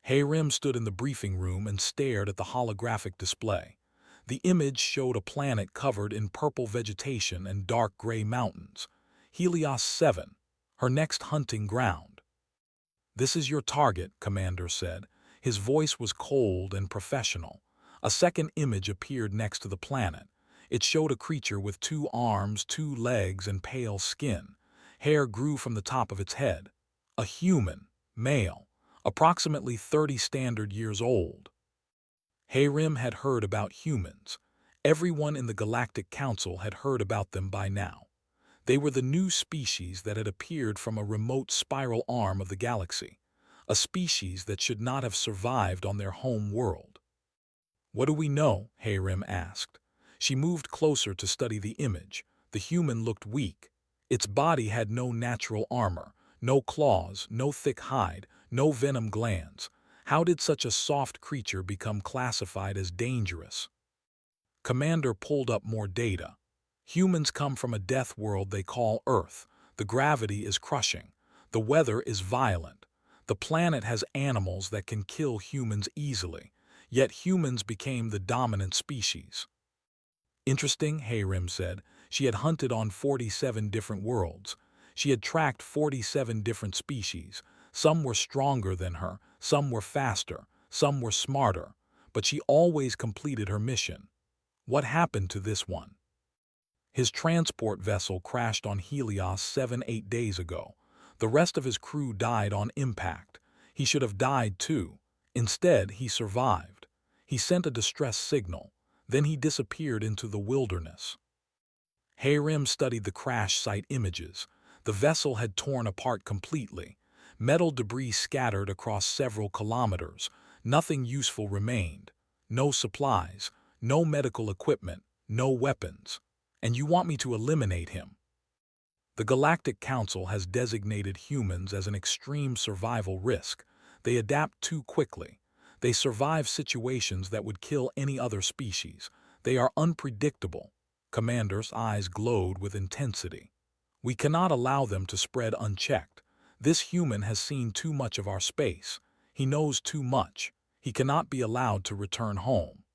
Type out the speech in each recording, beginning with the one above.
Hayrim stood in the briefing room and stared at the holographic display. The image showed a planet covered in purple vegetation and dark gray mountains. Helios 7, her next hunting ground. "This is your target," Commander said. His voice was cold and professional. A second image appeared next to the planet. It showed a creature with 2 arms, 2 legs, and pale skin. Hair grew from the top of its head. A human, male, approximately 30 standard years old. Hayrim had heard about humans. Everyone in the Galactic Council had heard about them by now. They were the new species that had appeared from a remote spiral arm of the galaxy, a species that should not have survived on their home world. "What do we know?" Hayrim asked. She moved closer to study the image. The human looked weak. Its body had no natural armor, no claws, no thick hide, no venom glands. How did such a soft creature become classified as dangerous? Commander pulled up more data. Humans come from a death world they call Earth. The gravity is crushing. The weather is violent. The planet has animals that can kill humans easily. Yet humans became the dominant species. "Interesting," Hayrim said. She had hunted on 47 different worlds. She had tracked 47 different species. Some were stronger than her, some were faster, some were smarter, but she always completed her mission. What happened to this one? His transport vessel crashed on Helios 7-8 days ago. The rest of his crew died on impact. He should have died too. Instead, he survived. He sent a distress signal. Then he disappeared into the wilderness. Hayrim studied the crash site images. The vessel had torn apart completely. Metal debris scattered across several kilometers. Nothing useful remained. No supplies, no medical equipment, no weapons. And you want me to eliminate him? The Galactic Council has designated humans as an extreme survival risk. They adapt too quickly. They survive situations that would kill any other species. They are unpredictable. Commander's eyes glowed with intensity. We cannot allow them to spread unchecked. This human has seen too much of our space. He knows too much. He cannot be allowed to return home.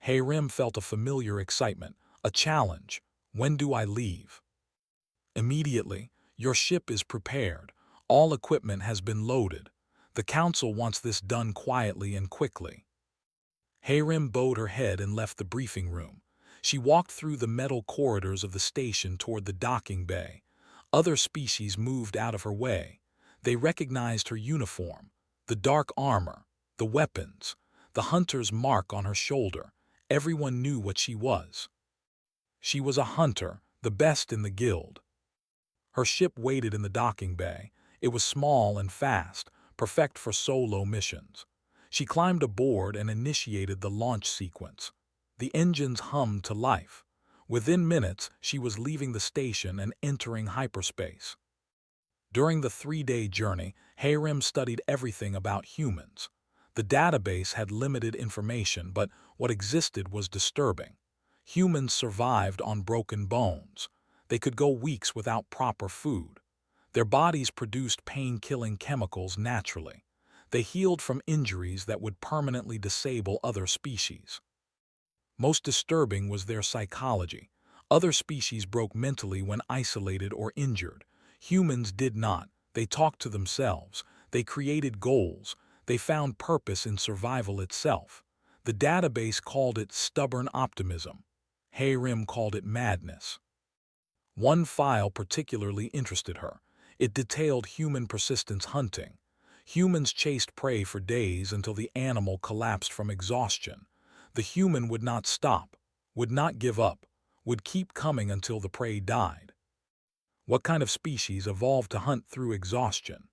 Hayrim felt a familiar excitement, a challenge. When do I leave? Immediately. Your ship is prepared. All equipment has been loaded. The Council wants this done quietly and quickly. Hayrim bowed her head and left the briefing room. She walked through the metal corridors of the station toward the docking bay. Other species moved out of her way. They recognized her uniform, the dark armor, the weapons, the hunter's mark on her shoulder. Everyone knew what she was. She was a hunter, the best in the guild. Her ship waited in the docking bay. It was small and fast, perfect for solo missions. She climbed aboard and initiated the launch sequence. The engines hummed to life. Within minutes, she was leaving the station and entering hyperspace. During the 3-day journey, Hayrim studied everything about humans. The database had limited information, but what existed was disturbing. Humans survived on broken bones. They could go weeks without proper food. Their bodies produced pain-killing chemicals naturally. They healed from injuries that would permanently disable other species. Most disturbing was their psychology. Other species broke mentally when isolated or injured. Humans did not. They talked to themselves. They created goals. They found purpose in survival itself. The database called it stubborn optimism. Hayrim called it madness. One file particularly interested her. It detailed human persistence hunting. Humans chased prey for days until the animal collapsed from exhaustion. The human would not stop, would not give up, would keep coming until the prey died. What kind of species evolved to hunt through exhaustion?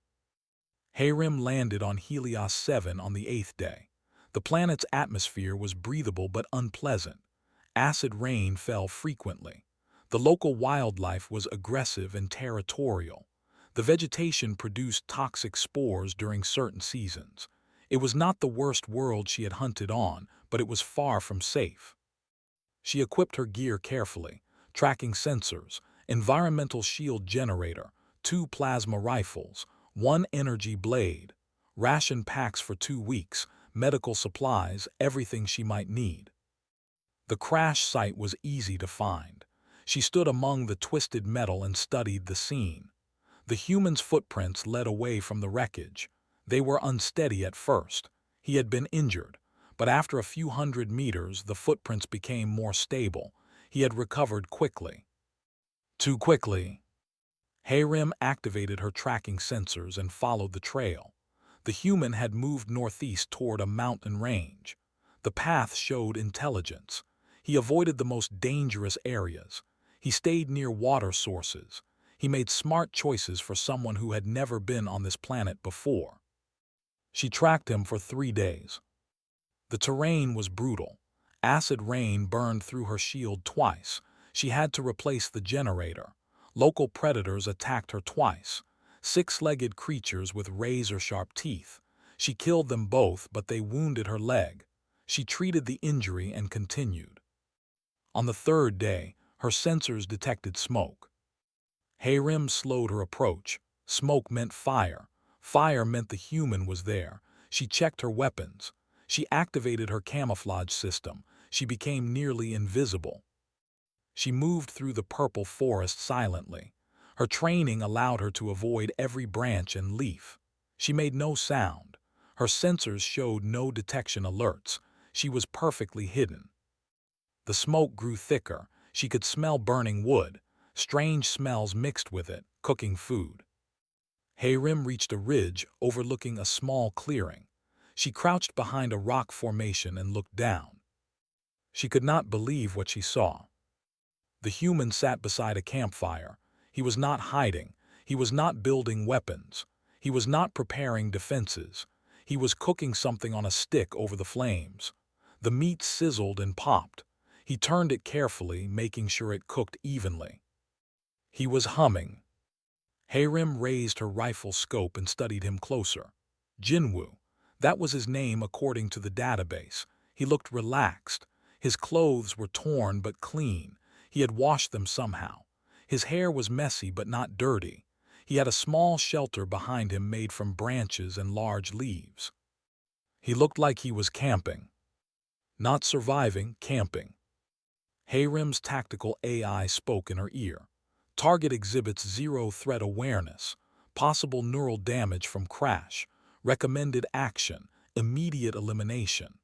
Hayrim landed on Helios 7 on the 8th day. The planet's atmosphere was breathable but unpleasant. Acid rain fell frequently. The local wildlife was aggressive and territorial. The vegetation produced toxic spores during certain seasons. It was not the worst world she had hunted on, but it was far from safe. She equipped her gear carefully, tracking sensors, environmental shield generator, 2 plasma rifles, 1 energy blade. ration packs for 2 weeks, medical supplies, everything she might need. The crash site was easy to find. She stood among the twisted metal and studied the scene. The human's footprints led away from the wreckage. They were unsteady at first. He had been injured, but after a few hundred meters, the footprints became more stable. He had recovered quickly. Too quickly. Hayrim activated her tracking sensors and followed the trail. The human had moved northeast toward a mountain range. The path showed intelligence. He avoided the most dangerous areas. He stayed near water sources. He made smart choices for someone who had never been on this planet before. She tracked him for 3 days. The terrain was brutal. Acid rain burned through her shield twice. She had to replace the generator. Local predators attacked her twice. 6-legged creatures with razor-sharp teeth. She killed them both, but they wounded her leg. She treated the injury and continued. On the 3rd day, her sensors detected smoke. Hayrim slowed her approach. Smoke meant fire. Fire meant the human was there. She checked her weapons. She activated her camouflage system. She became nearly invisible. She moved through the purple forest silently. Her training allowed her to avoid every branch and leaf. She made no sound. Her sensors showed no detection alerts. She was perfectly hidden. The smoke grew thicker. She could smell burning wood. Strange smells mixed with it, cooking food. Hayrim reached a ridge overlooking a small clearing. She crouched behind a rock formation and looked down. She could not believe what she saw. The human sat beside a campfire. He was not hiding. He was not building weapons. He was not preparing defenses. He was cooking something on a stick over the flames. The meat sizzled and popped. He turned it carefully, making sure it cooked evenly. He was humming. Hayrim raised her rifle scope and studied him closer. Jinwoo. That was his name according to the database. He looked relaxed. His clothes were torn but clean. He had washed them somehow. His hair was messy but not dirty. He had a small shelter behind him made from branches and large leaves. He looked like he was camping. Not surviving, camping. Hayrim's tactical AI spoke in her ear. Target exhibits 0 threat awareness. Possible neural damage from crash. Recommended action, immediate elimination.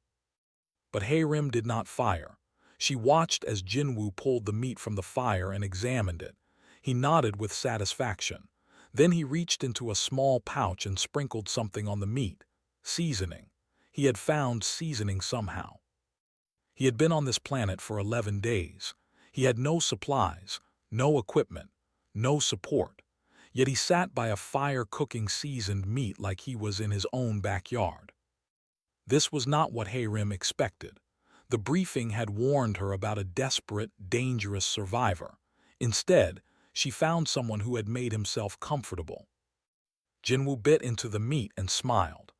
But Hayrim did not fire. She watched as Jinwoo pulled the meat from the fire and examined it. He nodded with satisfaction. Then he reached into a small pouch and sprinkled something on the meat. Seasoning. He had found seasoning somehow. He had been on this planet for 11 days. He had no supplies, no equipment, no support. Yet he sat by a fire cooking seasoned meat like he was in his own backyard. This was not what Hayrim expected. The briefing had warned her about a desperate, dangerous survivor. Instead, she found someone who had made himself comfortable. Jinwoo bit into the meat and smiled.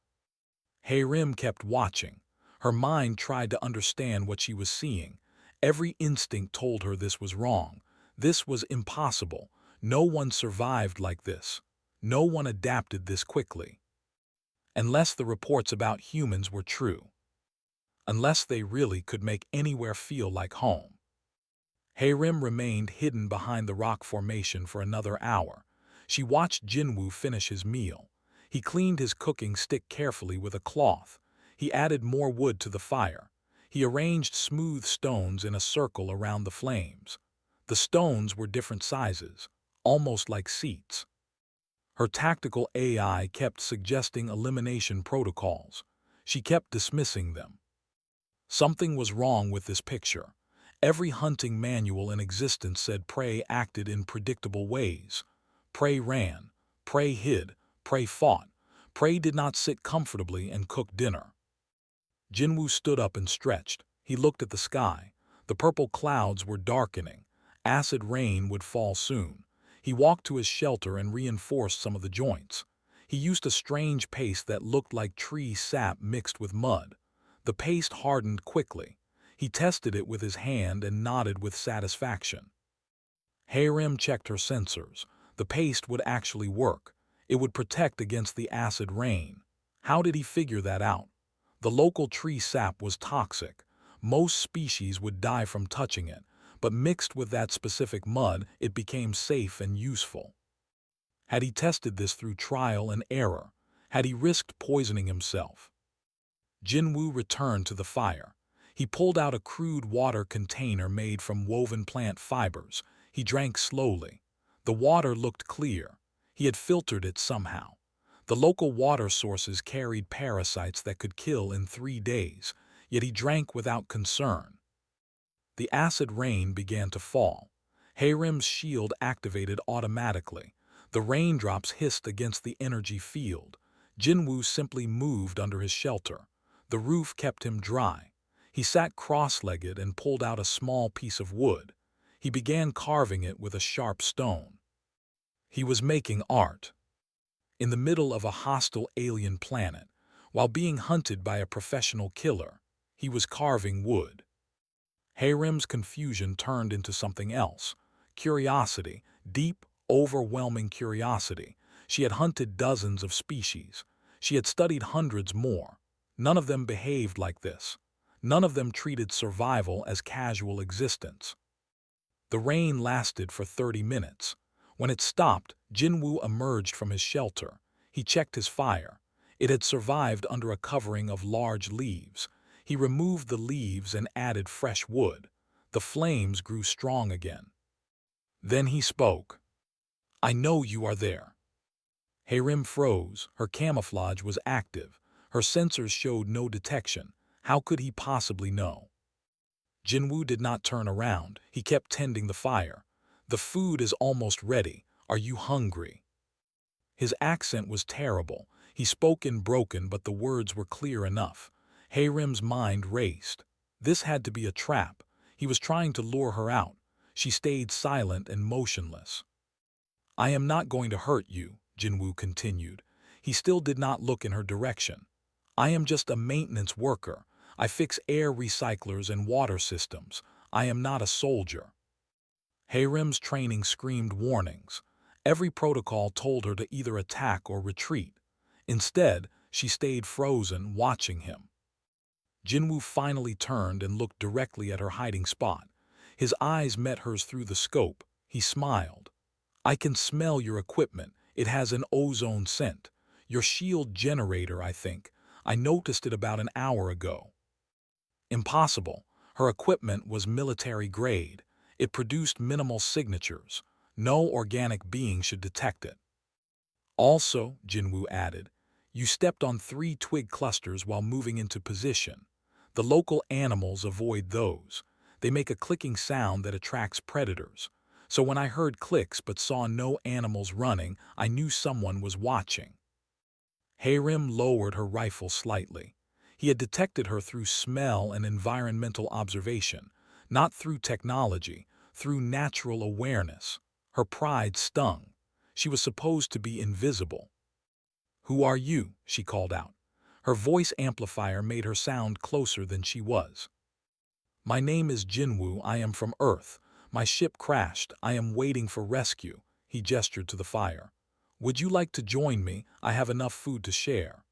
Hayrim kept watching. Her mind tried to understand what she was seeing. Every instinct told her this was wrong. This was impossible. No one survived like this. No one adapted this quickly. Unless the reports about humans were true. Unless they really could make anywhere feel like home. Hayrim remained hidden behind the rock formation for another hour. She watched Jinwoo finish his meal. He cleaned his cooking stick carefully with a cloth. He added more wood to the fire. He arranged smooth stones in a circle around the flames. The stones were different sizes, almost like seats. Her tactical AI kept suggesting elimination protocols. She kept dismissing them. Something was wrong with this picture. Every hunting manual in existence said prey acted in predictable ways. Prey ran, prey hid, prey fought. Prey did not sit comfortably and cook dinner. Jinwoo stood up and stretched. He looked at the sky. The purple clouds were darkening. Acid rain would fall soon. He walked to his shelter and reinforced some of the joints. He used a strange paste that looked like tree sap mixed with mud. The paste hardened quickly. He tested it with his hand and nodded with satisfaction. Hayrim checked her sensors. The paste would actually work. It would protect against the acid rain. How did he figure that out? The local tree sap was toxic. Most species would die from touching it, but mixed with that specific mud, it became safe and useful. Had he tested this through trial and error? Had he risked poisoning himself? Jinwoo returned to the fire. He pulled out a crude water container made from woven plant fibers. He drank slowly. The water looked clear. He had filtered it somehow. The local water sources carried parasites that could kill in 3 days, yet he drank without concern. The acid rain began to fall. Hayrem's shield activated automatically. The raindrops hissed against the energy field. Jinwoo simply moved under his shelter. The roof kept him dry. He sat cross-legged and pulled out a small piece of wood. He began carving it with a sharp stone. He was making art. In the middle of a hostile alien planet, while being hunted by a professional killer, he was carving wood. Hayrem's confusion turned into something else. Curiosity, deep, overwhelming curiosity. She had hunted dozens of species. She had studied hundreds more. None of them behaved like this. None of them treated survival as casual existence. The rain lasted for 30 minutes. When it stopped, Jinwoo emerged from his shelter. He checked his fire. It had survived under a covering of large leaves. He removed the leaves and added fresh wood. The flames grew strong again. Then he spoke. "I know you are there." Hayrem froze. Her camouflage was active. Her sensors showed no detection. How could he possibly know? Jinwoo did not turn around. He kept tending the fire. "The food is almost ready. Are you hungry?" His accent was terrible. He spoke in broken, but the words were clear enough. Hayrem's mind raced. This had to be a trap. He was trying to lure her out. She stayed silent and motionless. "I am not going to hurt you," Jinwoo continued. He still did not look in her direction. "I am just a maintenance worker. I fix air recyclers and water systems. I am not a soldier." Hayrem's training screamed warnings. Every protocol told her to either attack or retreat. Instead, she stayed frozen, watching him. Jinwoo finally turned and looked directly at her hiding spot. His eyes met hers through the scope. He smiled. "I can smell your equipment. It has an ozone scent. Your shield generator, I think. I noticed it about an hour ago." Impossible. Her equipment was military grade. It produced minimal signatures. No organic being should detect it. "Also," Jinwoo added, "you stepped on 3 twig clusters while moving into position. The local animals avoid those. They make a clicking sound that attracts predators. So when I heard clicks but saw no animals running, I knew someone was watching." Hayrem lowered her rifle slightly. He had detected her through smell and environmental observation, not through technology, through natural awareness. Her pride stung. She was supposed to be invisible. "Who are you?" she called out. Her voice amplifier made her sound closer than she was. "My name is Jinwoo. I am from Earth. My ship crashed. I am waiting for rescue." He gestured to the fire. "Would you like to join me? I have enough food to share."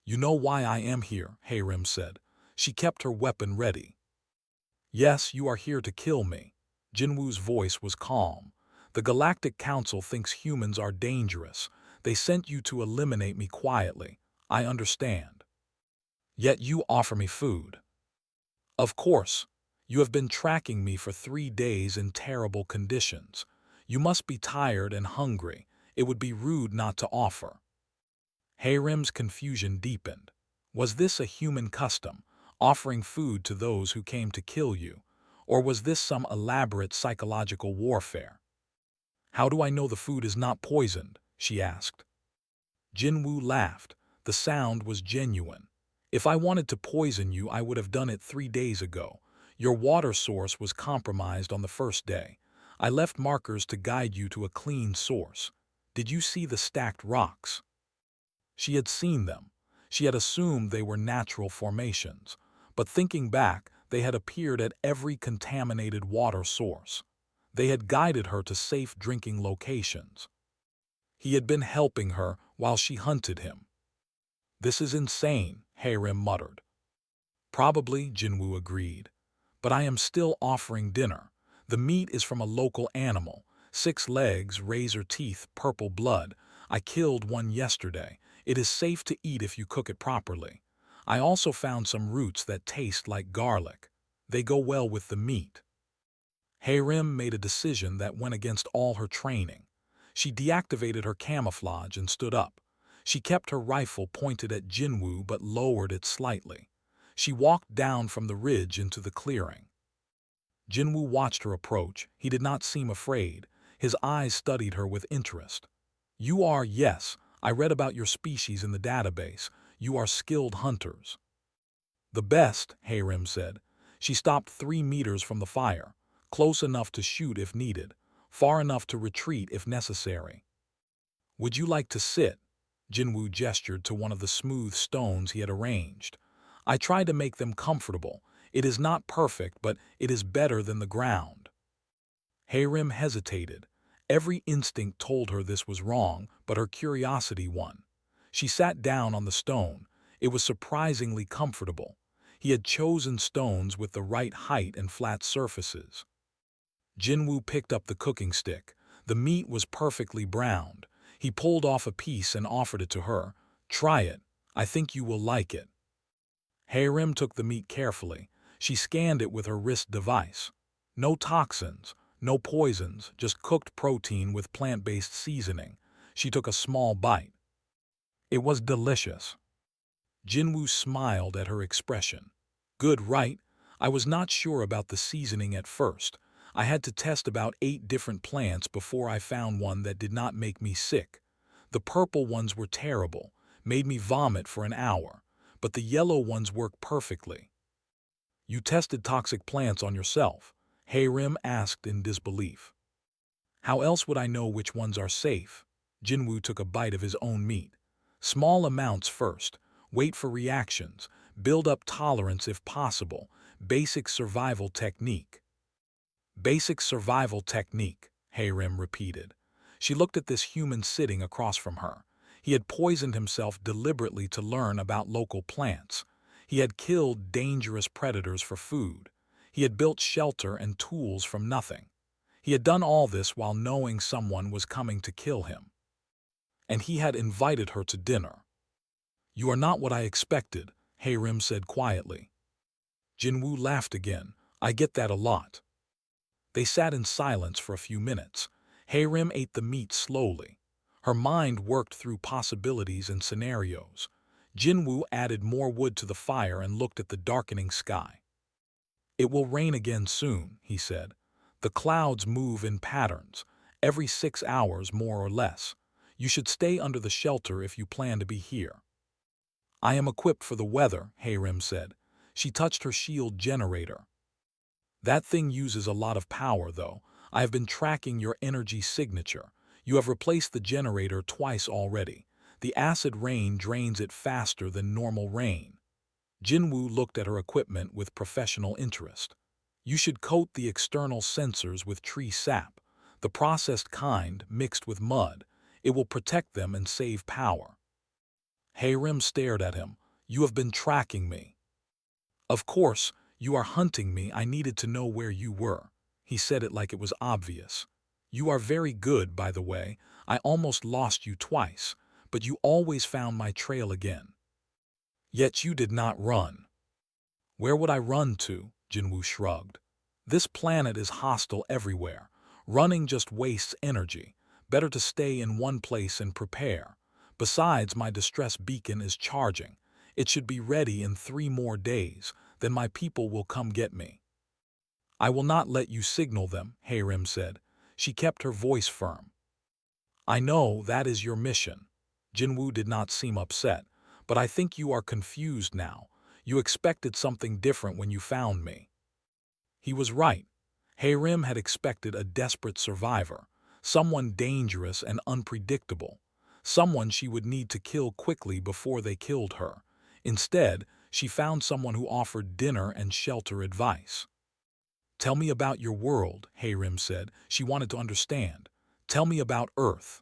"You know why I am here," Hayrem said. She kept her weapon ready. "Yes, you are here to kill me." Jinwoo's voice was calm. "The Galactic Council thinks humans are dangerous. They sent you to eliminate me quietly. I understand. Yet you offer me food." "Of course. You have been tracking me for 3 days in terrible conditions. You must be tired and hungry. It would be rude not to offer." Hayrem's confusion deepened. Was this a human custom, offering food to those who came to kill you? Or was this some elaborate psychological warfare? "How do I know the food is not poisoned?" she asked. Jinwoo laughed. The sound was genuine. "If I wanted to poison you, I would have done it 3 days ago. Your water source was compromised on the first day. I left markers to guide you to a clean source. Did you see the stacked rocks?" She had seen them. She had assumed they were natural formations. But thinking back, they had appeared at every contaminated water source. They had guided her to safe drinking locations. He had been helping her while she hunted him. This is insane, Harem muttered. Probably, Jinwoo agreed. But I am still offering dinner. The meat is from a local animal. 6 legs, razor teeth, purple blood. I killed one yesterday. It is safe to eat if you cook it properly. I also found some roots that taste like garlic. They go well with the meat. Harem made a decision that went against all her training. She deactivated her camouflage and stood up. She kept her rifle pointed at Jinwoo but lowered it slightly. She walked down from the ridge into the clearing. Jinwoo watched her approach. He did not seem afraid. His eyes studied her with interest. You are, yes, I read about your species in the database. You are skilled hunters. The best, Harem said. She stopped 3 meters from the fire, close enough to shoot if needed, far enough to retreat if necessary. Would you like to sit? Jinwoo gestured to one of the smooth stones he had arranged. I tried to make them comfortable. It is not perfect, but it is better than the ground. Harem hesitated. Every instinct told her this was wrong, but her curiosity won. She sat down on the stone. It was surprisingly comfortable. He had chosen stones with the right height and flat surfaces. Jinwoo picked up the cooking stick. The meat was perfectly browned. He pulled off a piece and offered it to her. Try it. I think you will like it. Harem took the meat carefully. She scanned it with her wrist device. No toxins, no poisons, just cooked protein with plant-based seasoning. She took a small bite. It was delicious. Jinwoo smiled at her expression. Good, right? I was not sure about the seasoning at first. I had to test about 8 different plants before I found one that did not make me sick. The purple ones were terrible, made me vomit for an hour, but the yellow ones worked perfectly. You tested toxic plants on yourself? Harem asked in disbelief. How else would I know which ones are safe? Jinwoo took a bite of his own meat. Small amounts first. Wait for reactions. Build up tolerance if possible. Basic survival technique. Basic survival technique, Harem repeated. She looked at this human sitting across from her. He had poisoned himself deliberately to learn about local plants. He had killed dangerous predators for food. He had built shelter and tools from nothing. He had done all this while knowing someone was coming to kill him. And he had invited her to dinner. You are not what I expected, Harem said quietly. Jinwoo laughed again. I get that a lot. They sat in silence for a few minutes. Harem ate the meat slowly. Her mind worked through possibilities and scenarios. Jinwoo added more wood to the fire and looked at the darkening sky. It will rain again soon, he said. The clouds move in patterns, every 6 hours more or less. You should stay under the shelter if you plan to be here. I am equipped for the weather, Harem said. She touched her shield generator. That thing uses a lot of power, though. I have been tracking your energy signature. You have replaced the generator twice already. The acid rain drains it faster than normal rain. Jinwoo looked at her equipment with professional interest. You should coat the external sensors with tree sap, the processed kind mixed with mud. It will protect them and save power. Harem stared at him. You have been tracking me. Of course, you are hunting me. I needed to know where you were. He said it like it was obvious. You are very good, by the way. I almost lost you twice, but you always found my trail again. Yet you did not run. Where would I run to? Jinwoo shrugged. This planet is hostile everywhere. Running just wastes energy. Better to stay in one place and prepare. Besides, my distress beacon is charging. It should be ready in 3 more days. Then my people will come get me. I will not let you signal them, Harem said. She kept her voice firm. I know that is your mission. Jinwoo did not seem upset, but I think you are confused now. You expected something different when you found me. He was right. Harem had expected a desperate survivor, someone dangerous and unpredictable, someone she would need to kill quickly before they killed her. Instead, she found someone who offered dinner and shelter advice. Tell me about your world, Harem said. She wanted to understand. Tell me about Earth.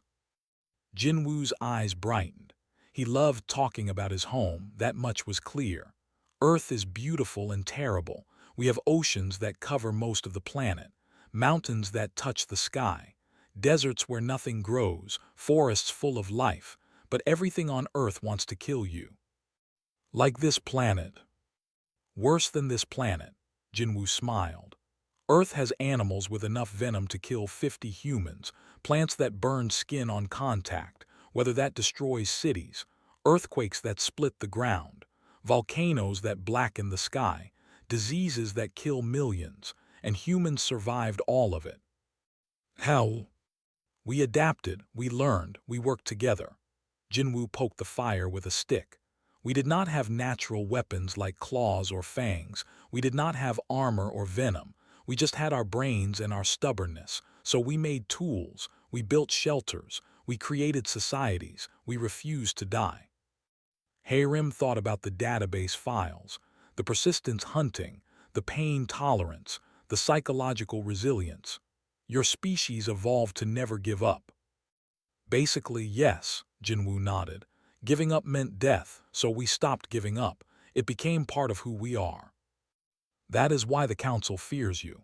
Jinwoo's eyes brightened. He loved talking about his home, that much was clear. Earth is beautiful and terrible. We have oceans that cover most of the planet, mountains that touch the sky, deserts where nothing grows, forests full of life, but everything on Earth wants to kill you. Like this planet. Worse than this planet, Jinwoo smiled. Earth has animals with enough venom to kill 50 humans, plants that burn skin on contact, whether that destroys cities, earthquakes that split the ground, volcanoes that blacken the sky, diseases that kill millions, and humans survived all of it. How? We adapted, we learned, we worked together. Jinwoo poked the fire with a stick. We did not have natural weapons like claws or fangs. We did not have armor or venom. We just had our brains and our stubbornness. So we made tools, we built shelters, we created societies, we refused to die. Harem thought about the database files, the persistence hunting, the pain tolerance, the psychological resilience. Your species evolved to never give up. Basically, yes, Jinwoo nodded. Giving up meant death, so we stopped giving up. It became part of who we are. That is why the Council fears you.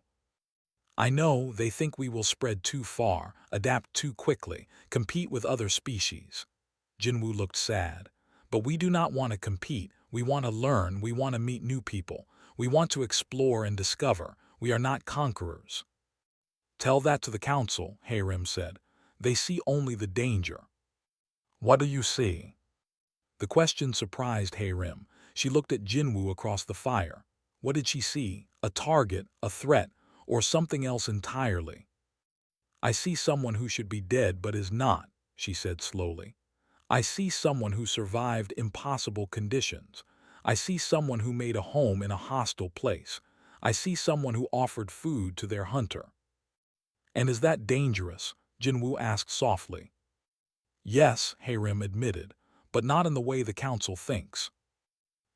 I know they think we will spread too far, adapt too quickly, compete with other species. Jinwoo looked sad. But we do not want to compete. We want to learn. We want to meet new people. We want to explore and discover. We are not conquerors. Tell that to the Council, Harem said. They see only the danger. What do you see? The question surprised Harem. She looked at Jinwoo across the fire. What did she see? A target, a threat, or something else entirely? I see someone who should be dead but is not, she said slowly. I see someone who survived impossible conditions. I see someone who made a home in a hostile place. I see someone who offered food to their hunter. And is that dangerous? Jinwoo asked softly. Yes, Harem admitted, but not in the way the Council thinks.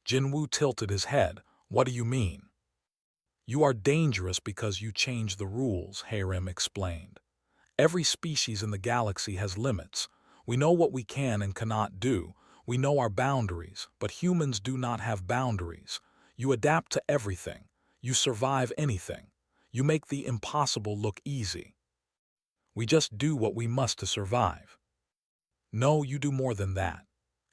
Jinwoo tilted his head. What do you mean? You are dangerous because you change the rules, Harem explained. Every species in the galaxy has limits. We know what we can and cannot do. We know our boundaries, but humans do not have boundaries. You adapt to everything. You survive anything. You make the impossible look easy. We just do what we must to survive. No, you do more than that.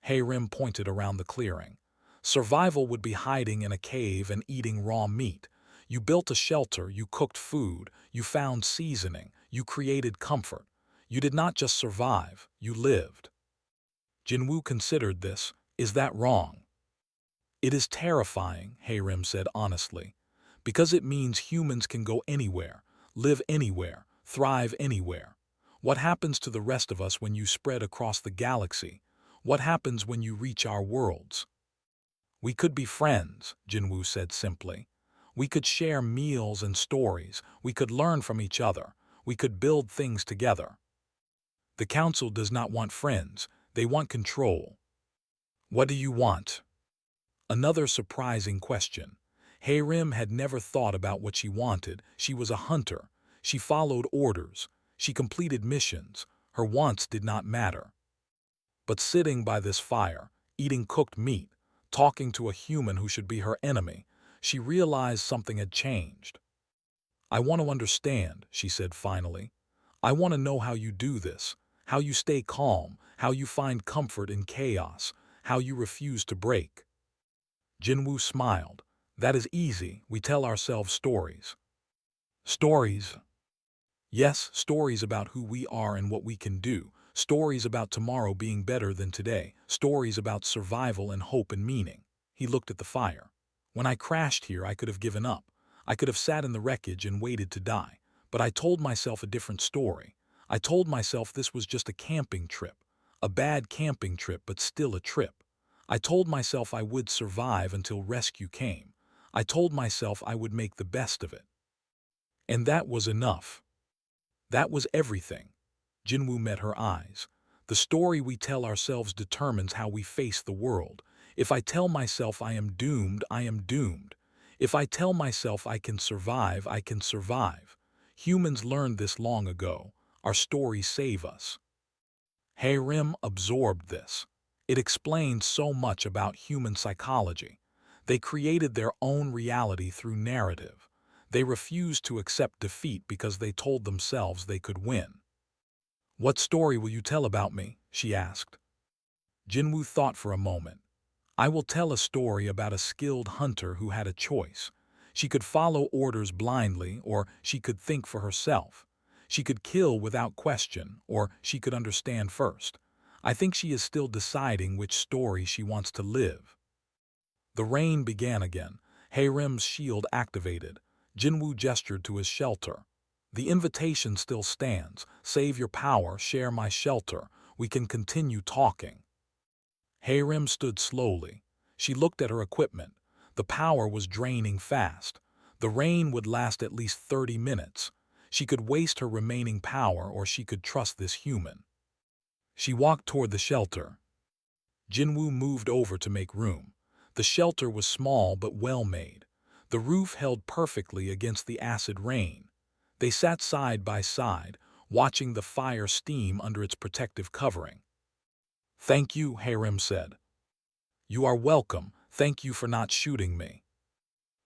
Harem pointed around the clearing. Survival would be hiding in a cave and eating raw meat. You built a shelter, you cooked food, you found seasoning, you created comfort. You did not just survive, you lived. Jinwoo considered this. Is that wrong? It is terrifying, Harem said honestly, because it means humans can go anywhere, live anywhere, thrive anywhere. What happens to the rest of us when you spread across the galaxy? What happens when you reach our worlds? We could be friends, Jinwoo said simply. We could share meals and stories. We could learn from each other. We could build things together. The Council does not want friends. They want control. What do you want? Another surprising question. Harem had never thought about what she wanted. She was a hunter. She followed orders. She completed missions. Her wants did not matter. But sitting by this fire, eating cooked meat, talking to a human who should be her enemy, she realized something had changed. I want to understand, she said finally. I want to know how you do this, how you stay calm, how you find comfort in chaos, how you refuse to break. Jinwoo smiled. That is easy. We tell ourselves stories. Stories? Yes, stories about who we are and what we can do. Stories about tomorrow being better than today. Stories about survival and hope and meaning. He looked at the fire. When I crashed here, I could have given up. I could have sat in the wreckage and waited to die. But I told myself a different story. I told myself this was just a camping trip. A bad camping trip, but still a trip. I told myself I would survive until rescue came. I told myself I would make the best of it. And that was enough. That was everything. Jinwoo met her eyes. The story we tell ourselves determines how we face the world. If I tell myself I am doomed, I am doomed. If I tell myself I can survive, I can survive. Humans learned this long ago. Our stories save us. Harem absorbed this. It explained so much about human psychology. They created their own reality through narrative. They refused to accept defeat because they told themselves they could win. "What story will you tell about me?" she asked. Jinwoo thought for a moment. "I will tell a story about a skilled hunter who had a choice. She could follow orders blindly, or she could think for herself. She could kill without question, or she could understand first. I think she is still deciding which story she wants to live." The rain began again. Haerim's shield activated. Jinwoo gestured to his shelter. "The invitation still stands. Save your power, share my shelter. We can continue talking." Haerim stood slowly. She looked at her equipment. The power was draining fast. The rain would last at least 30 minutes. She could waste her remaining power, or she could trust this human. She walked toward the shelter. Jinwoo moved over to make room. The shelter was small but well made. The roof held perfectly against the acid rain. They sat side by side, watching the fire steam under its protective covering. "Thank you," Haerim said. "You are welcome. Thank you for not shooting me."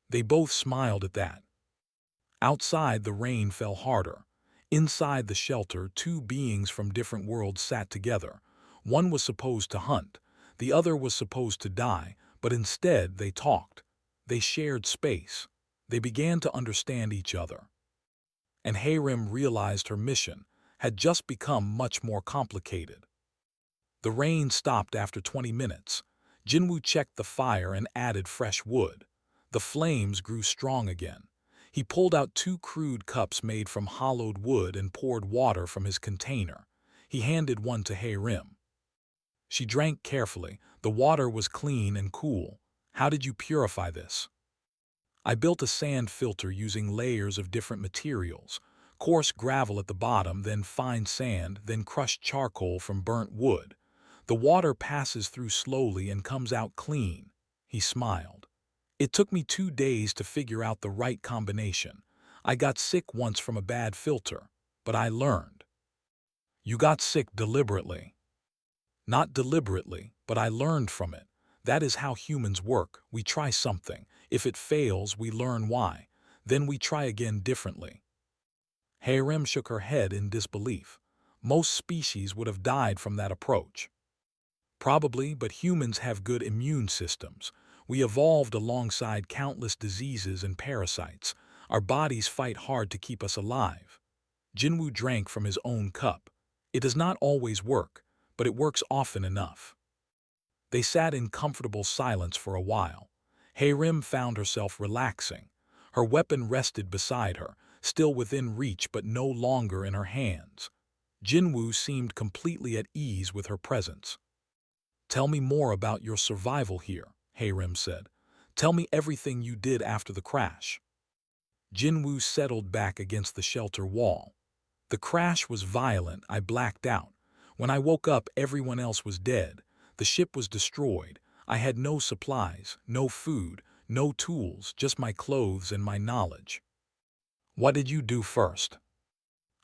They both smiled at that. Outside, the rain fell harder. Inside the shelter, two beings from different worlds sat together. One was supposed to hunt. The other was supposed to die, but instead they talked. They shared space. They began to understand each other. And Haerim realized her mission had just become much more complicated. The rain stopped after 20 minutes. Jinwoo checked the fire and added fresh wood. The flames grew strong again. He pulled out 2 crude cups made from hollowed wood and poured water from his container. He handed one to Haerim. She drank carefully. The water was clean and cool. "How did you purify this?" "I built a sand filter using layers of different materials. Coarse gravel at the bottom, then fine sand, then crushed charcoal from burnt wood. The water passes through slowly and comes out clean." He smiled. "It took me 2 days to figure out the right combination. I got sick once from a bad filter, but I learned." "You got sick deliberately." "Not deliberately, but I learned from it. That is how humans work. We try something. If it fails, we learn why. Then we try again differently." Haerim shook her head in disbelief. Most species would have died from that approach. "Probably, but humans have good immune systems. We evolved alongside countless diseases and parasites. Our bodies fight hard to keep us alive." Jinwoo drank from his own cup. "It does not always work, but it works often enough." They sat in comfortable silence for a while. Haerim found herself relaxing. Her weapon rested beside her, still within reach but no longer in her hands. Jinwoo seemed completely at ease with her presence. "Tell me more about your survival here," Haerim said. "Tell me everything you did after the crash." Jinwoo settled back against the shelter wall. "The crash was violent. I blacked out. When I woke up, everyone else was dead. The ship was destroyed. I had no supplies, no food, no tools, just my clothes and my knowledge." "What did you do first?"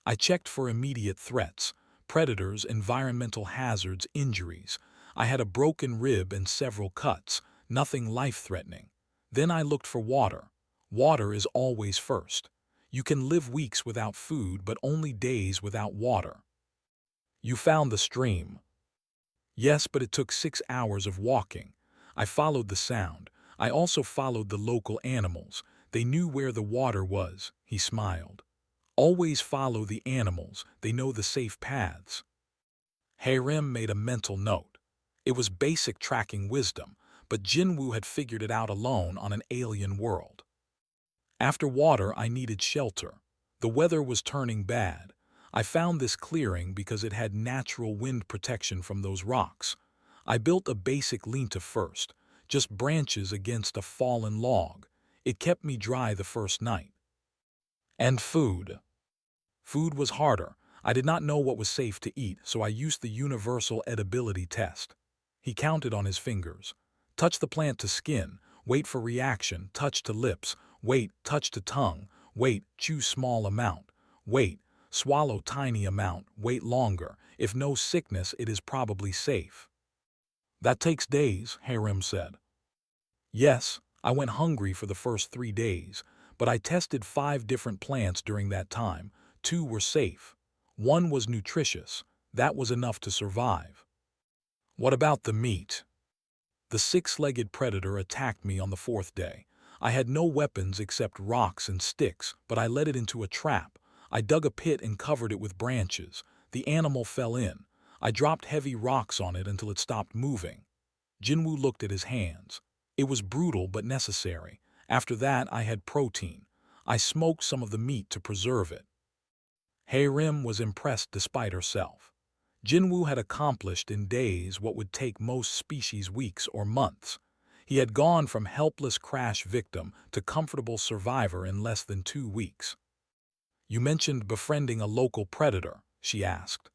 "I checked for immediate threats, predators, environmental hazards, injuries. I had a broken rib and several cuts, nothing life-threatening. Then I looked for water. Water is always first. You can live weeks without food, but only days without water." "You found the stream." "Yes, but it took 6 hours of walking. I followed the sound. I also followed the local animals. They knew where the water was." He smiled. "Always follow the animals. They know the safe paths." Haerim made a mental note. It was basic tracking wisdom, but Jinwoo had figured it out alone on an alien world. "After water, I needed shelter. The weather was turning bad. I found this clearing because it had natural wind protection from those rocks. I built a basic linta first, just branches against a fallen log. It kept me dry the first night." "And food?" "Food was harder. I did not know what was safe to eat, so I used the universal edibility test." He counted on his fingers. "Touch the plant to skin, wait for reaction, touch to lips, wait, touch to tongue, wait, chew small amount, wait, swallow tiny amount, wait longer. If no sickness, it is probably safe." That takes days, Harem said. Yes, I went hungry for the first 3 days, but I tested 5 different plants during that time. 2 were safe. 1 was nutritious. That was enough to survive. What about the meat? The 6-legged predator attacked me on the 4th day. I had no weapons except rocks and sticks, but I led it into a trap. I dug a pit and covered it with branches. The animal fell in. I dropped heavy rocks on it until it stopped moving. Jinwoo looked at his hands. It was brutal but necessary. After that, I had protein. I smoked some of the meat to preserve it. Hae-rim was impressed despite herself. Jinwoo had accomplished in days what would take most species weeks or months. He had gone from helpless crash victim to comfortable survivor in less than 2 weeks. You mentioned befriending a local predator, she asked.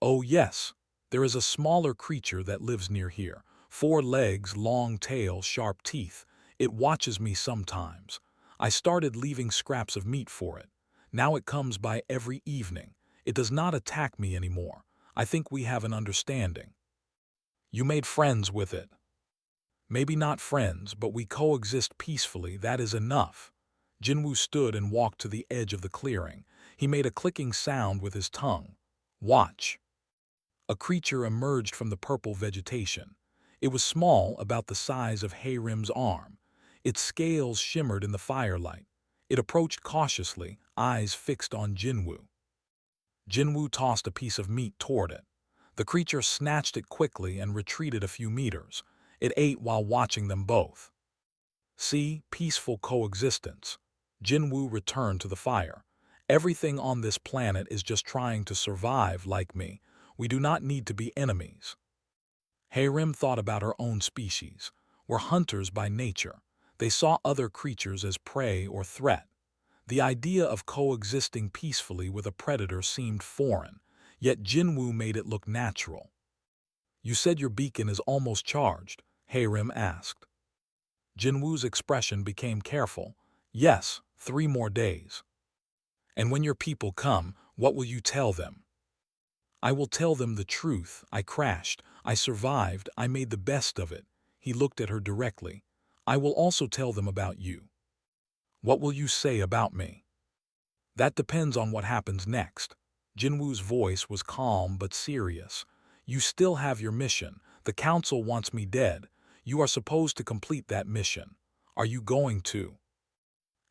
Oh yes, there is a smaller creature that lives near here. 4 legs, long tail, sharp teeth. It watches me sometimes. I started leaving scraps of meat for it. Now it comes by every evening. It does not attack me anymore. I think we have an understanding. You made friends with it. Maybe not friends, but we coexist peacefully. That is enough. Jinwoo stood and walked to the edge of the clearing. He made a clicking sound with his tongue. Watch. A creature emerged from the purple vegetation. It was small, about the size of Hae-rim's arm. Its scales shimmered in the firelight. It approached cautiously, eyes fixed on Jinwoo. Jinwoo tossed a piece of meat toward it. The creature snatched it quickly and retreated a few meters. It ate while watching them both. See, peaceful coexistence. Jinwoo returned to the fire. Everything on this planet is just trying to survive like me. We do not need to be enemies. Hae-rim thought about her own species. We're hunters by nature. They saw other creatures as prey or threat. The idea of coexisting peacefully with a predator seemed foreign, yet Jinwoo made it look natural. You said your beacon is almost charged, Hae-rim asked. Jinwoo's expression became careful. Yes, 3 more days. And when your people come, what will you tell them? I will tell them the truth. I crashed. I survived. I made the best of it. He looked at her directly. I will also tell them about you. What will you say about me? That depends on what happens next. Jinwoo's voice was calm but serious. You still have your mission. The council wants me dead. You are supposed to complete that mission. Are you going to?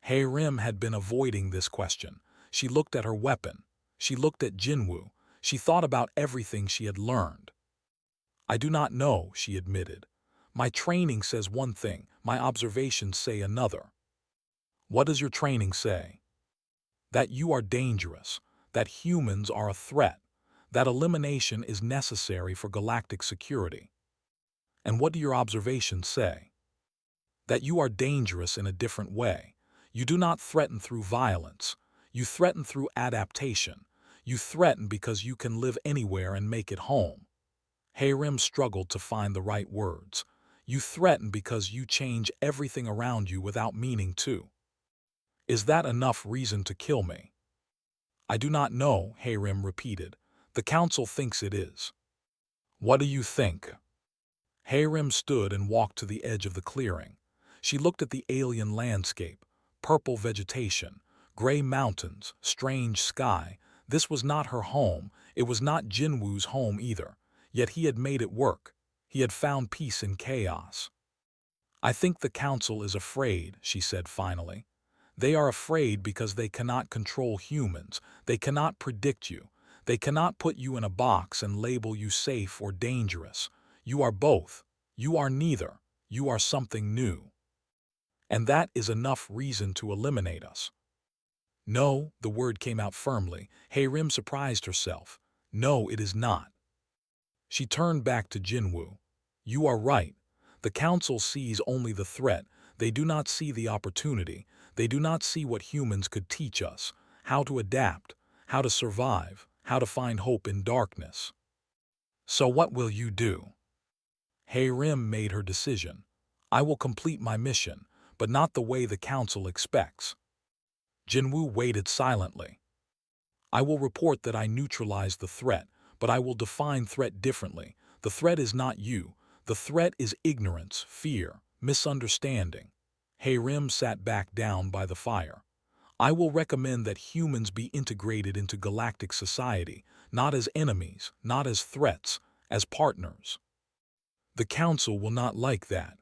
Hae-rim had been avoiding this question. She looked at her weapon. She looked at Jinwoo. She thought about everything she had learned. I do not know, she admitted. My training says one thing, my observations say another. What does your training say? That you are dangerous, that humans are a threat, that elimination is necessary for galactic security. And what do your observations say? That you are dangerous in a different way. You do not threaten through violence. You threaten through adaptation. You threaten because you can live anywhere and make it home. Hae-rim struggled to find the right words. You threaten because you change everything around you without meaning to. Is that enough reason to kill me? I do not know, Hae-rim repeated. The council thinks it is. What do you think? Hae-rim stood and walked to the edge of the clearing. She looked at the alien landscape, purple vegetation, gray mountains, strange sky. This was not her home. It was not Jinwoo's home either. Yet he had made it work. He had found peace in chaos. I think the council is afraid, she said finally. They are afraid because they cannot control humans. They cannot predict you. They cannot put you in a box and label you safe or dangerous. You are both. You are neither. You are something new. And that is enough reason to eliminate us. No, the word came out firmly. Hae-rim surprised herself. No, it is not. She turned back to Jinwoo. You are right. The council sees only the threat. They do not see the opportunity. They do not see what humans could teach us, how to adapt, how to survive, how to find hope in darkness. So what will you do? Hae-rim made her decision. I will complete my mission, but not the way the council expects. Jinwoo waited silently. I will report that I neutralized the threat, but I will define threat differently. The threat is not you. The threat is ignorance, fear, misunderstanding. Hayrim sat back down by the fire. I will recommend that humans be integrated into galactic society, not as enemies, not as threats, as partners. The Council will not like that.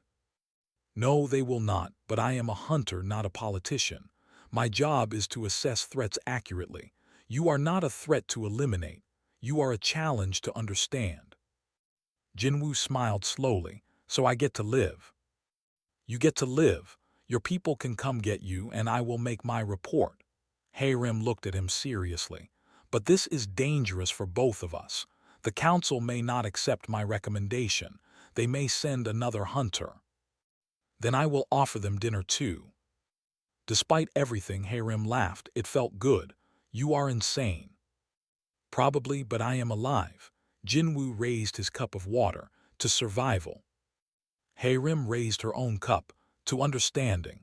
No, they will not, but I am a hunter, not a politician. My job is to assess threats accurately. You are not a threat to eliminate. You are a challenge to understand. Jinwoo smiled slowly. So I get to live. You get to live. Your people can come get you, and I will make my report. Hayrim looked at him seriously. But this is dangerous for both of us. The Council may not accept my recommendation. They may send another hunter. Then I will offer them dinner too. Despite everything, Hayrim laughed. It felt good. You are insane. Probably, but I am alive. Jinwoo raised his cup of water, to survival. Hayrim raised her own cup, to understanding.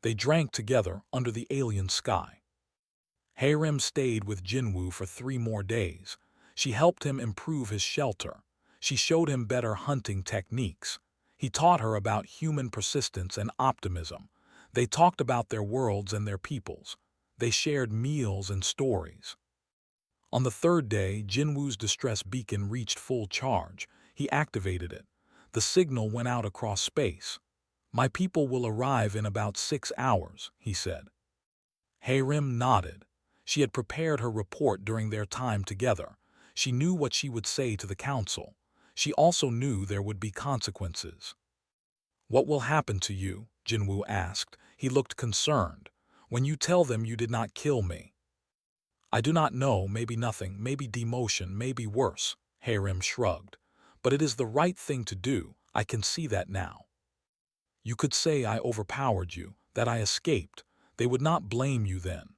They drank together under the alien sky. Hayrim stayed with Jinwoo for 3 more days. She helped him improve his shelter. She showed him better hunting techniques. He taught her about human persistence and optimism. They talked about their worlds and their peoples. They shared meals and stories. On the 3rd day, Jinwoo's distress beacon reached full charge. He activated it. The signal went out across space. My people will arrive in about 6 hours, he said. Hayrim nodded. She had prepared her report during their time together. She knew what she would say to the Council. She also knew there would be consequences. What will happen to you? Jinwoo asked. He looked concerned. When you tell them you did not kill me. I do not know, maybe nothing, maybe demotion, maybe worse, Hayrim shrugged. But it is the right thing to do, I can see that now. You could say I overpowered you, that I escaped. They would not blame you then.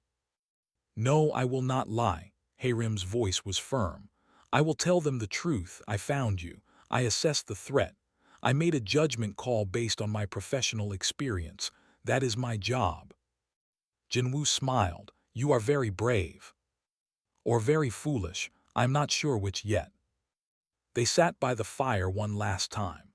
No, I will not lie. Hayrim's voice was firm. I will tell them the truth. I found you. I assessed the threat. I made a judgment call based on my professional experience. That is my job. Jinwoo smiled. You are very brave. Or very foolish. I'm not sure which yet. They sat by the fire one last time.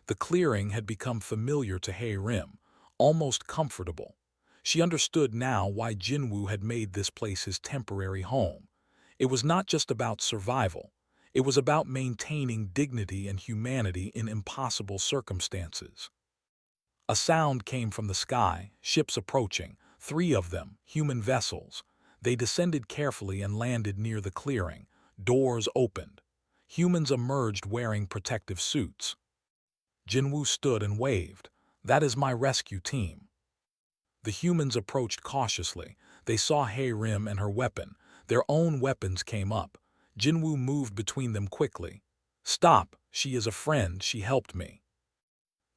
The clearing had become familiar to Hayrim, almost comfortable. She understood now why Jinwoo had made this place his temporary home. It was not just about survival. It was about maintaining dignity and humanity in impossible circumstances. A sound came from the sky, ships approaching, 3 of them, human vessels. They descended carefully and landed near the clearing. Doors opened. Humans emerged wearing protective suits. Jinwoo stood and waved. That is my rescue team. The humans approached cautiously. They saw Hayrim and her weapon. Their own weapons came up. Jinwoo moved between them quickly. Stop, she is a friend, she helped me.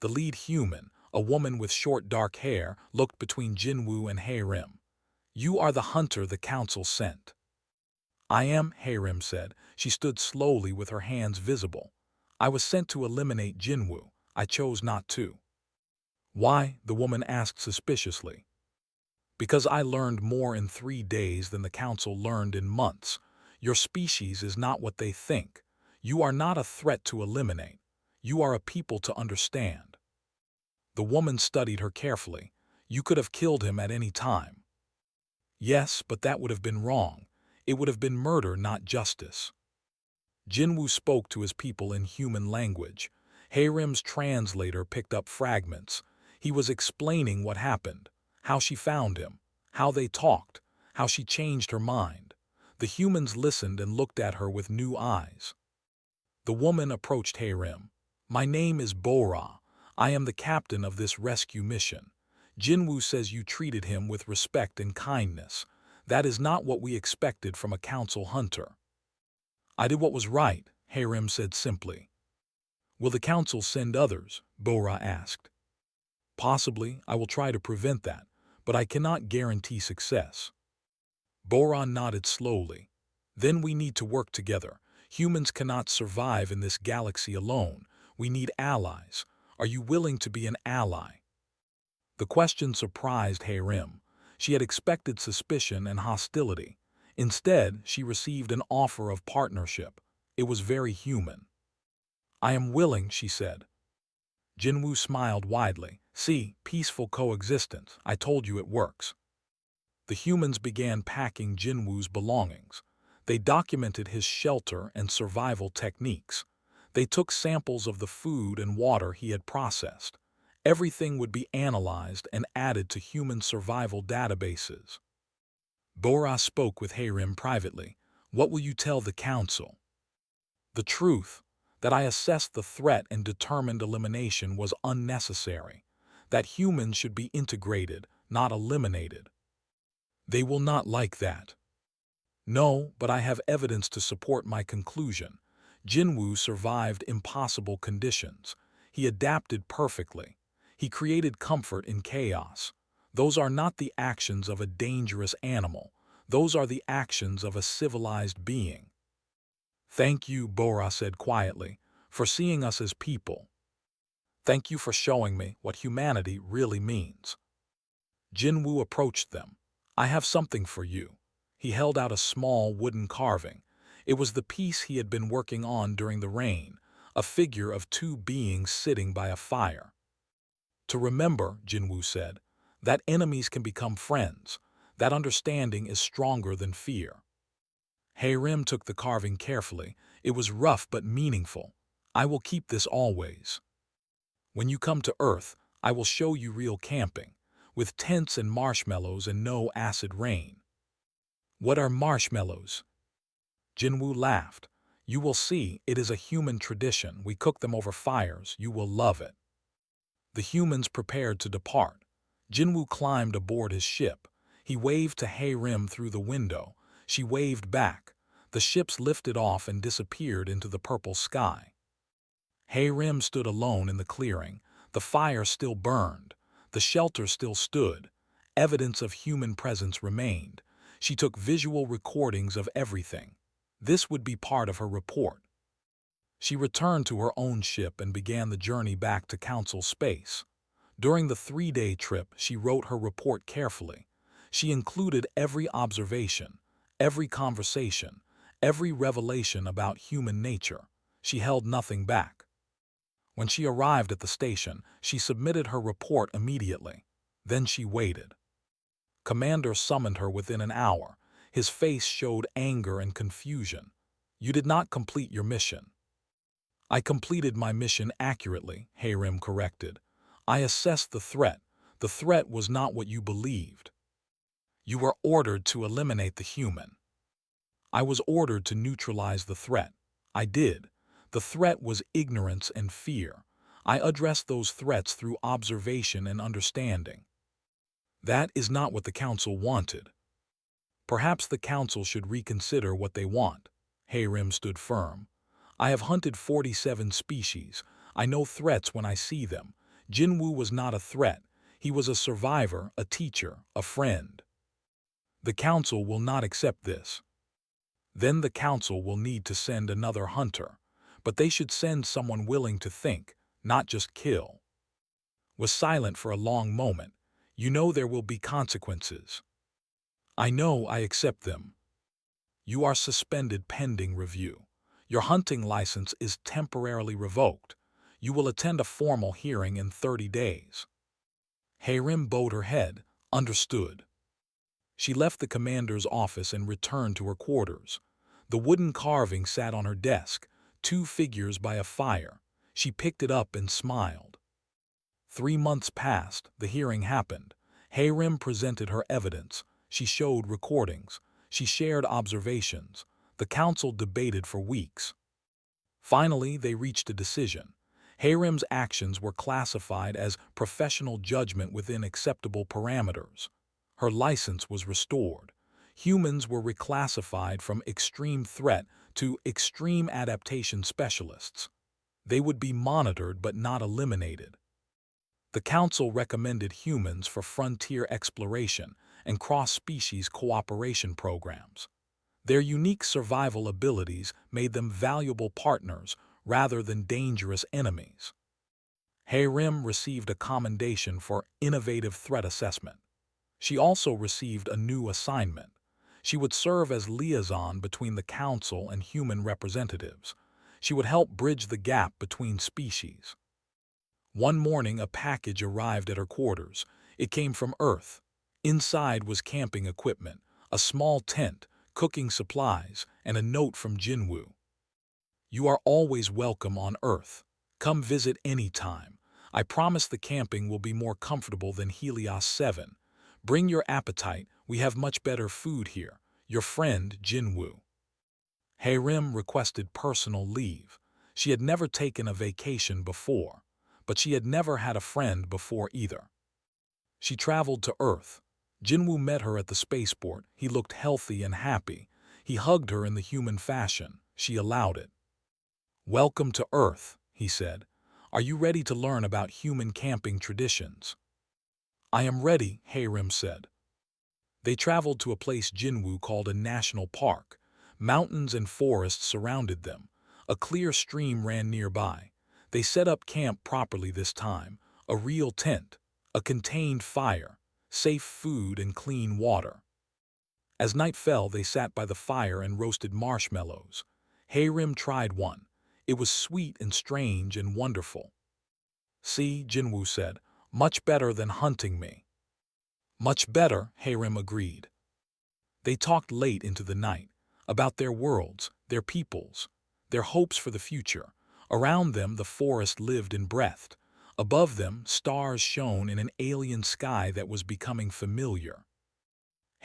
The lead human, a woman with short dark hair, looked between Jinwoo and Hayrim. You are the hunter the Council sent. I am, Hayrim said. She stood slowly with her hands visible. I was sent to eliminate Jinwoo. I chose not to. Why? The woman asked suspiciously. Because I learned more in 3 days than the Council learned in months. Your species is not what they think. You are not a threat to eliminate. You are a people to understand. The woman studied her carefully. You could have killed him at any time. Yes, but that would have been wrong. It would have been murder, not justice. Jinwoo spoke to his people in human language. Hayrim's translator picked up fragments. He was explaining what happened, how she found him, how they talked, how she changed her mind. The humans listened and looked at her with new eyes. The woman approached Hayrim. My name is Bora. I am the captain of this rescue mission. Jinwoo says you treated him with respect and kindness. That is not what we expected from a Council hunter. I did what was right, Hayrim said simply. Will the Council send others? Bora asked. Possibly, I will try to prevent that, but I cannot guarantee success. Bora nodded slowly. Then we need to work together. Humans cannot survive in this galaxy alone. We need allies. Are you willing to be an ally? The question surprised Hayrim. She had expected suspicion and hostility. Instead, she received an offer of partnership. It was very human. "I am willing," she said. Jinwoo smiled widely. "See, peaceful coexistence. I told you it works." The humans began packing Jinwoo's belongings. They documented his shelter and survival techniques. They took samples of the food and water he had processed. Everything would be analyzed and added to human survival databases. Bora spoke with Hayrim privately. "What will you tell the council?" "The truth, that I assessed the threat and determined elimination was unnecessary, that humans should be integrated, not eliminated." "They will not like that." "No, but I have evidence to support my conclusion. Jinwoo survived impossible conditions. He adapted perfectly. He created comfort in chaos. Those are not the actions of a dangerous animal. Those are the actions of a civilized being." "Thank you," Bora said quietly, "for seeing us as people. Thank you for showing me what humanity really means." Jinwoo approached them. "I have something for you." He held out a small wooden carving. It was the piece he had been working on during the rain, a figure of two beings sitting by a fire. "To remember," Jinwoo said, "that enemies can become friends. That understanding is stronger than fear." Hayrim took the carving carefully. It was rough but meaningful. "I will keep this always. When you come to Earth, I will show you real camping, with tents and marshmallows and no acid rain." "What are marshmallows?" Jinwoo laughed. "You will see, it is a human tradition. We cook them over fires. You will love it." The humans prepared to depart. Jinwoo climbed aboard his ship. He waved to Hayrim through the window. She waved back. The ships lifted off and disappeared into the purple sky. Hayrim stood alone in the clearing. The fire still burned. The shelter still stood. Evidence of human presence remained. She took visual recordings of everything. This would be part of her report. She returned to her own ship and began the journey back to Council space. During the 3-day trip, she wrote her report carefully. She included every observation, every conversation, every revelation about human nature. She held nothing back. When she arrived at the station, she submitted her report immediately. Then she waited. Commander summoned her within an hour. His face showed anger and confusion. "You did not complete your mission." "I completed my mission accurately," Hayrim corrected. "I assessed the threat. The threat was not what you believed. You were ordered to eliminate the human." "I was ordered to neutralize the threat. I did. The threat was ignorance and fear. I addressed those threats through observation and understanding." "That is not what the Council wanted." "Perhaps the Council should reconsider what they want." Hayrim stood firm. "I have hunted 47 species. I know threats when I see them. Jinwoo was not a threat. He was a survivor, a teacher, a friend. The Council will not accept this." "Then the Council will need to send another hunter. But they should send someone willing to think, not just kill." Was silent for a long moment. "You know there will be consequences." "I know, I accept them." "You are suspended pending review. Your hunting license is temporarily revoked. You will attend a formal hearing in 30 days. Hayrim bowed her head. "Understood." She left the commander's office and returned to her quarters. The wooden carving sat on her desk, 2 figures by a fire. She picked it up and smiled. 3 months passed. The hearing happened. Hayrim presented her evidence. She showed recordings. She shared observations. The council debated for weeks. Finally, they reached a decision. Hayrim's actions were classified as professional judgment within acceptable parameters. Her license was restored. Humans were reclassified from extreme threat to extreme adaptation specialists. They would be monitored but not eliminated. The Council recommended humans for frontier exploration and cross-species cooperation programs. Their unique survival abilities made them valuable partners rather than dangerous enemies. Hayrim received a commendation for innovative threat assessment. She also received a new assignment. She would serve as liaison between the Council and human representatives. She would help bridge the gap between species. One morning, a package arrived at her quarters. It came from Earth. Inside was camping equipment, a small tent, cooking supplies, and a note from Jinwoo. "You are always welcome on Earth. Come visit any time. I promise the camping will be more comfortable than Helios 7. Bring your appetite, we have much better food here. Your friend, Jinwoo." Haerim requested personal leave. She had never taken a vacation before, but she had never had a friend before either. She traveled to Earth. Jinwoo met her at the spaceport. He looked healthy and happy. He hugged her in the human fashion. She allowed it. "Welcome to Earth," he said. "Are you ready to learn about human camping traditions?" "I am ready," Haerim said. They traveled to a place Jinwoo called a national park. Mountains and forests surrounded them. A clear stream ran nearby. They set up camp properly this time. A real tent, a contained fire, safe food and clean water. As night fell, they sat by the fire and roasted marshmallows. Haerim tried one. It was sweet and strange and wonderful. "See," Jinwoo said, "much better than hunting me." "Much better," Haerim agreed. They talked late into the night, about their worlds, their peoples, their hopes for the future. Around them the forest lived and breathed. Above them stars shone in an alien sky that was becoming familiar.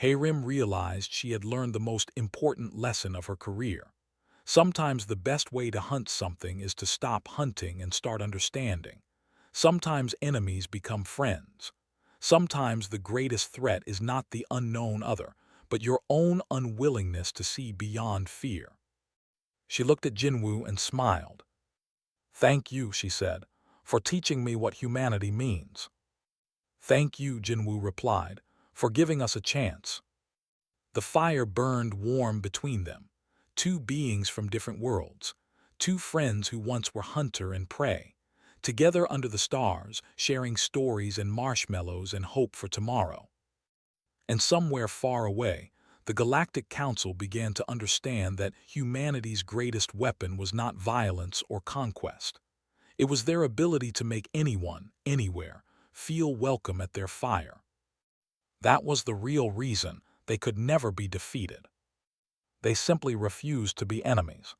Haerim realized she had learned the most important lesson of her career. Sometimes the best way to hunt something is to stop hunting and start understanding. Sometimes enemies become friends. Sometimes the greatest threat is not the unknown other, but your own unwillingness to see beyond fear. She looked at Jinwoo and smiled. "Thank you," she said, "for teaching me what humanity means." "Thank you," Jinwoo replied, "for giving us a chance." The fire burned warm between them. Two beings from different worlds. Two friends who once were hunter and prey. Together under the stars, sharing stories and marshmallows and hope for tomorrow. And somewhere far away, the Galactic Council began to understand that humanity's greatest weapon was not violence or conquest. It was their ability to make anyone, anywhere, feel welcome at their fire. That was the real reason they could never be defeated. They simply refused to be enemies.